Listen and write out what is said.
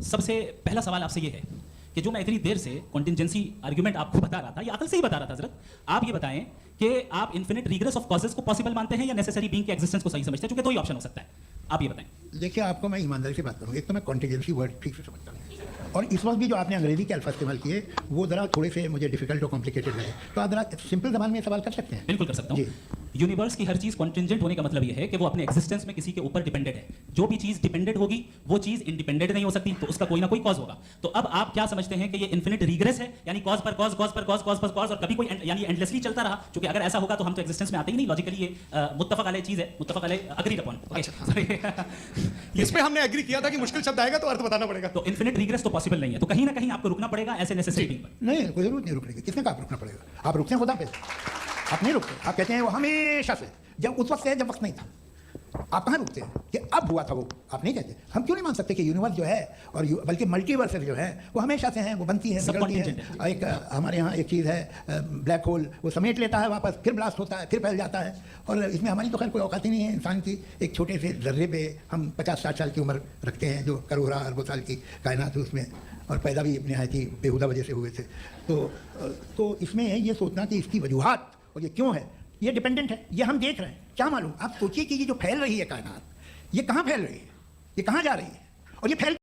सबसे पहला सवाल आपसे ये है कि जो मैं इतनी देर से कॉन्टिंजेंसी आर्ग्यूमेंट आपको बता रहा था, ये अकल से ही बता रहा था हजरत, आप ये बताएं कि आप इन्फिनिट रिग्रेस ऑफ कॉजेस को पॉसिबल मानते हैं या नेसेसरी बीइंग के एग्जिस्टेंस को सही समझते हैं, क्योंकि दो ही ऑप्शन हो सकता है, आप ये बताएं। देखिए, आपको मैं ईमानदारी से बात करूँ, एक तो मैं कॉन्टिजेंसी वर्ड ठीक से समझता हूँ, और इस वक्त भी जो आपने अंग्रेजी के अल्फाज इस्तेमाल किए वो ज़रा थोड़े से मुझे डिफिकल्ट और कॉम्प्लिकेटेड लगे, तो आप ज़रा सिंपल ज़बान में सवाल कर सकते हैं। बिल्कुल कर सकता हूँ। यूनिवर्स की हर चीज कॉन्टिंजेंट होने का मतलब ये है कि वो अपने एग्जिस्टेंस में किसी के ऊपर डिपेंडेंट है। जो भी चीज डिपेंडेंट होगी वो चीज इंडिपेंडेंट नहीं हो सकती, तो उसका कोई ना कोई कॉज होगा। तो अब आप क्या समझते हैं कि ये इन्फिनिट रिग्रेस है, यानी कॉज पर कॉज, कॉज पर कॉज, कॉज पर कॉज, और कभी कोई यानी एंडलेसली चलता रहा? क्योंकि अगर ऐसा होगा तो हम तो एग्जिस्टेंस में आते ही नहीं, लॉजिकली ये मुत्तफक अलैह चीज है, मुत्तफक अलैह अग्रीड अपॉन। इस पे हमने एग्री किया था कि मुश्किल शब्द आएगा तो अर्थ बताना पड़ेगा। तो इन्फिनिट रिग्रेस तो पॉसिबल नहीं है, तो कहीं ना कहीं आपको रुकना पड़ेगा ऐसे नेसेसरी बीइंग पर। नहीं, कोई जरूरत नहीं रुकने की। किसने कहा आप रुकना पड़ेगा? आप रुकते हैं खुदा पे, आप नहीं रुकते। आप कहते हैं वो हमेशा से, जब उस वक्त से जब वक्त नहीं था। आप कहाँ रुकते हैं कि अब हुआ था वो? आप नहीं कहते। हम क्यों नहीं मान सकते कि यूनिवर्स जो है और बल्कि मल्टीवर्सेस जो है वो हमेशा से हैं, वो बनती है, बिगड़ती है। एक हमारे यहाँ एक चीज़ है ब्लैक होल, वो समेट लेता है वापस, फिर ब्लास्ट होता है, फिर फैल जाता है, और इसमें हमारी तो खैर कोई औकात ही नहीं है इंसान की। एक छोटे से जर्रे पे हम 50-60 साल की उम्र रखते हैं, जो करोड़ों अरबों साल की कायनात है उसमें, और पैदा भी नहायत ही बेहुदा वजह से हुए थे। तो इसमें ये सोचना कि इसकी वजूहात और ये क्यों है, ये डिपेंडेंट है, ये हम देख रहे हैं, क्या मालूम। आप सोचिए कि ये जो फैल रही है कायनात, ये कहाँ फैल रही है, ये कहाँ जा रही है, और ये फैल